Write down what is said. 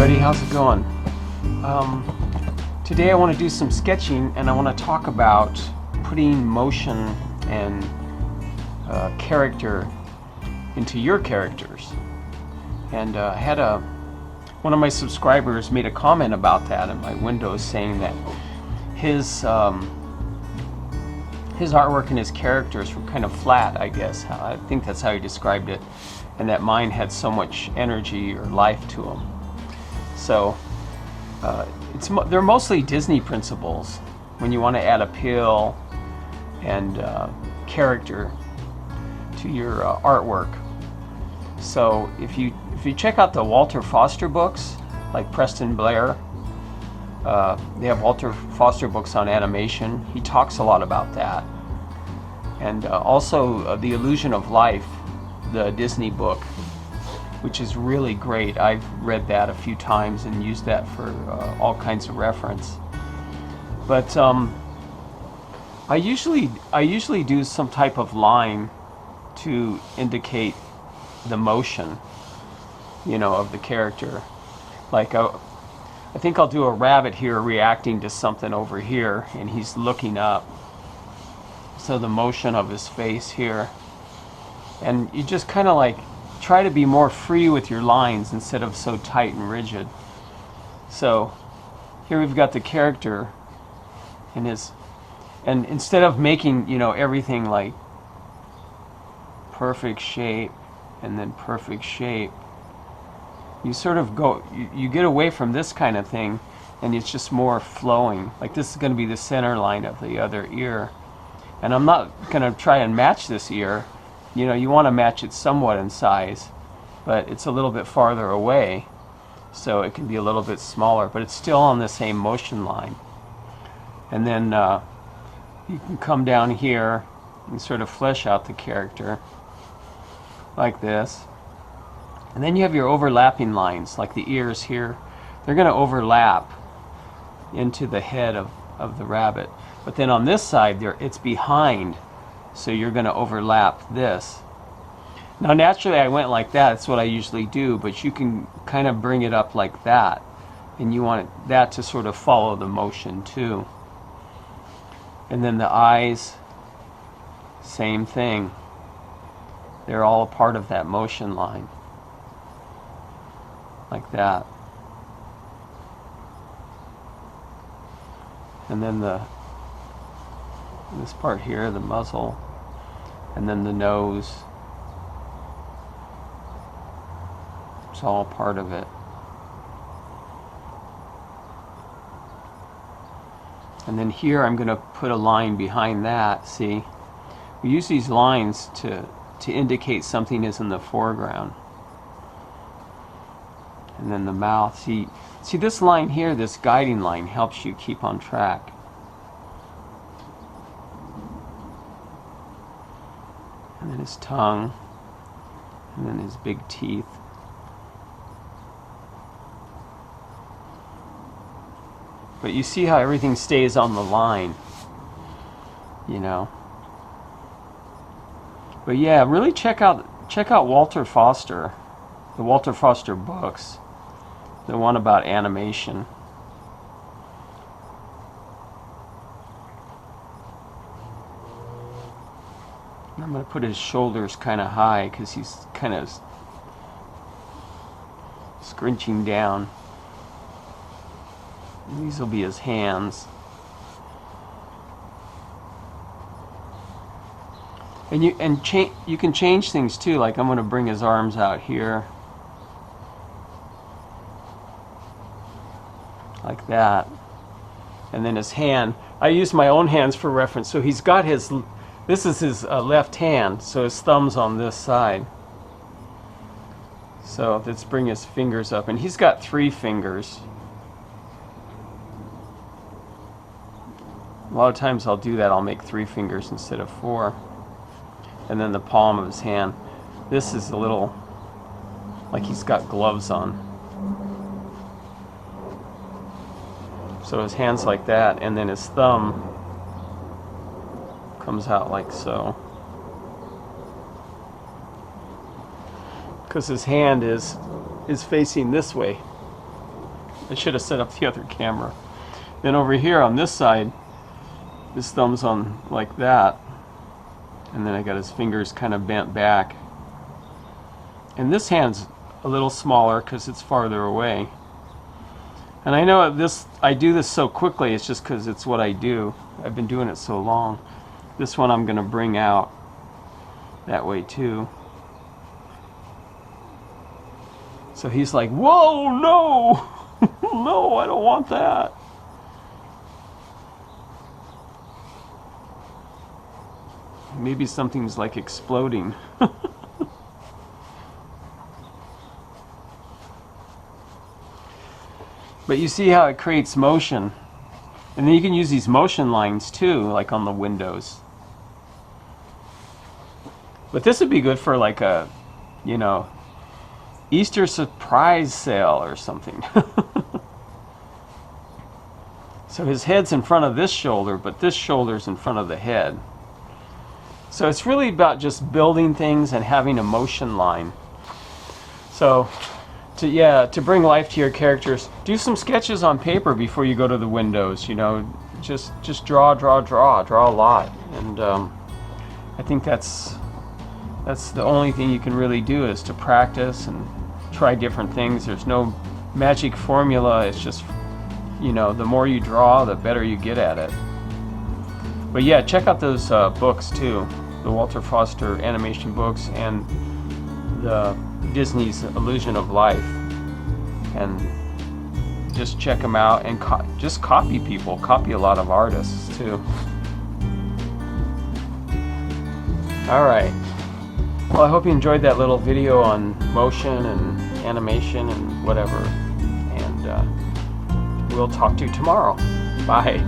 everybody, how's it going? Today I want to do some sketching and I want to talk about putting motion and character into your characters. And I had one of my subscribers made a comment about that in my window, saying that his artwork and his characters were kind of flat, I guess. I think that's how he described it, and that mine had so much energy or life to them. So they're mostly Disney principles when you want to add appeal and character to your artwork. So if you check out the Walter Foster books, like Preston Blair, they have Walter Foster books on animation. He talks a lot about that. And also The Illusion of Life, the Disney book, which is really great. I've read that a few times and used that for all kinds of reference. But I usually do some type of line to indicate the motion, of the character. Like I think I'll do a rabbit here reacting to something over here, and he's looking up. So the motion of his face here, and you just kind of like try to be more free with your lines instead of so tight and rigid. So here we've got the character and instead of making everything like perfect shape and then perfect shape, you sort of you get away from this kind of thing, and it's just more flowing. Like this is going to be the center line of the other ear, and I'm not going to try and match this ear. You want to match it somewhat in size, but it's a little bit farther away, so it can be a little bit smaller, but it's still on the same motion line. And then you can come down here and sort of flesh out the character like this. And then you have your overlapping lines, like the ears here. They're going to overlap into the head of the rabbit. But then on this side, it's behind, so you're going to overlap this. Now naturally I went like that, that's what I usually do, but you can kind of bring it up like that, and you want that to sort of follow the motion too. And then the eyes, same thing. They're all a part of that motion line, like that. And then this part here, the muzzle, and then the nose, it's all part of it. And then here I'm going to put a line behind that. See, we use these lines to indicate something is in the foreground. And then the mouth. See this line here, this guiding line, helps you keep on track. And then his tongue, and then his big teeth. But you see how everything stays on the line, But yeah, really check out Walter Foster, the Walter Foster books, the one about animation. I'm going to put his shoulders kind of high because he's kind of scrunching down. And these will be his hands. And you can change things too. Like I'm going to bring his arms out here, like that. And then his hand. I use my own hands for reference. So he's got this is his left hand, so his thumb's on this side. So let's bring his fingers up, and he's got 3 fingers. A lot of times I'll do that. I'll make 3 fingers instead of 4. And then the palm of his hand. This is a little like he's got gloves on. So his hand's like that, and then his thumb comes out like so. Because his hand is facing this way. I should have set up the other camera. Then over here on this side, his thumb's on like that. And then I got his fingers kind of bent back. And this hand's a little smaller because it's farther away. And I know I do this so quickly, it's just because it's what I do. I've been doing it so long. This one I'm going to bring out that way too. So he's like, whoa, no! No, I don't want that. Maybe something's like exploding. But you see how it creates motion. And then you can use these motion lines too, like on the windows. But this would be good for like a, you know, Easter surprise sale or something. So his head's in front of this shoulder, but this shoulder's in front of the head. So it's really about just building things and having a motion line. So to bring life to your characters, do some sketches on paper before you go to the windows. You know, just draw a lot. And I think that's the only thing you can really do, is to practice and try different things. There's no magic formula. It's just, you know, the more you draw, the better you get at it. But yeah, check out those books too, the Walter Foster animation books and the Disney's Illusion of Life, and just check them out and just copy people, copy a lot of artists too. Alright, well, I hope you enjoyed that little video on motion and animation and whatever, and we'll talk to you tomorrow. Bye.